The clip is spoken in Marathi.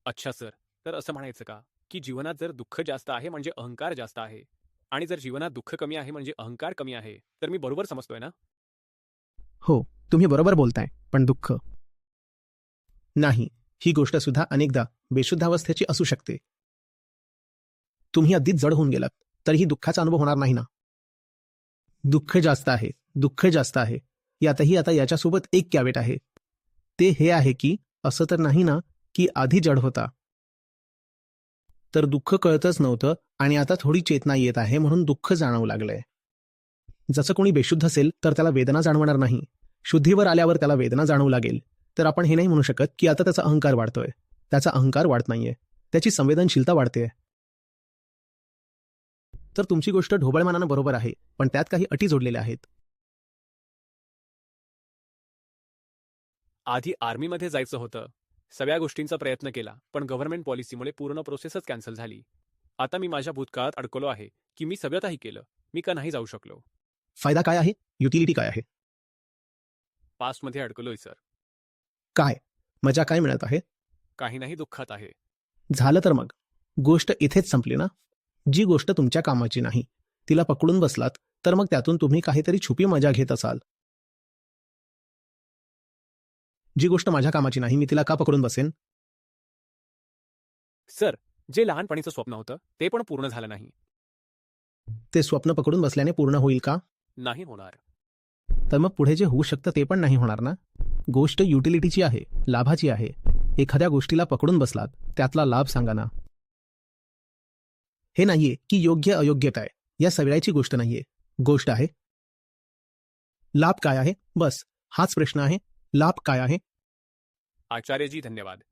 अच्छा सर, तर असं म्हणायचं का, की जीवनात जर दुःख जास्त आहे म्हणजे अहंकार जास्त आहे आणि जर जीवनात दुःख कमी आहे म्हणजे अहंकार कमी आहे, तर मी बरोबर समजतोय ना? हो, तुम्ही बरोबर बोलताय. पण दुःख नाही. ही गोष्ट सुद्धा अनेकदा बेशुद्धावस्थेची असू शकते. तुम्ही अगदीच जड होऊन गेलात, तरीही दुःखाचा अनुभव होणार नाही ना? दुःख जास्त आहे, दुःख जास्त आहे. यातही आता याच्यासोबत एक कॅवेट आहे. ते हे आहे की असं तर नाही ना, की आधी जड होता. तर दुःख कळतच नव्हतं आणि आता थोडी चेतना येत आहे म्हणून दुःख जाणवू लागलंय. जसं कोणी बेशुद्ध असेल तर त्याला वेदना जाणवणार नाही. शुद्धीवर आल्यावर त्याला वेदना जाणवू लागेल. तर आपण हे नाही म्हणू शकत की आता त्याचा अहंकार वाढतोय. त्याचा अहंकार वाढत नाहीये. त्याची संवेदनशीलता वाढतेय. तर तुमची गोष्ट ढोबळमानानं बरोबर आहे, पण त्यात काही अटी जोडलेल्या आहेत. आधी आर्मीमध्ये जायचं होतं. सगळ्या गोष्टींचा प्रयत्न केला, पण गव्हर्नमेंट पॉलिसीमुळे पूर्ण प्रोसेसच कॅन्सल झाली. आता मी माझ्या भूतकाळात अडकलो आहे, की मी सगळं काही केलं. मी का नाही जाऊ शकलो? फायदा काय आहे? युटिलिटी काय आहे? पास्टमध्ये अडकलोय सर. काय? मजा काय मिळत आहे? काही नाही दुःखात आहे. झालं तर मग. गोष्ट इथेच संपली ना? जी गोष्ट तुमच्या कामाची नाही, तिला पकडून बसलात, तर मग त्यातून तुम्ही काहीतरी छुपी मजा घेत असाल. जी गोष्ट माझ्या कामाची नाही, मी तिला का पकडून बसेन? सर, जे लहानपणीचं स्वप्न होतं, ते पण पूर्ण झालं नाही. ते स्वप्न पकडून बसल्याने पूर्ण होईल का? नाही होणार. तर मग पुढे जे होऊ शकतं ते पण नाही होणार ना? गोष्ट युटिलिटीची आहे, लाभाची आहे. एखाद्या गोष्टीला पकडून बसलात, त्यातला लाभ सांगा ना. हे नाहीये की योग्य अयोग्य काय, या सगळ्याची गोष्ट नाहीये. गोष्ट आहे लाभ काय आहे? बस हाच प्रश्न आहे. लाभ काय आहे? आचार्यजी धन्यवाद.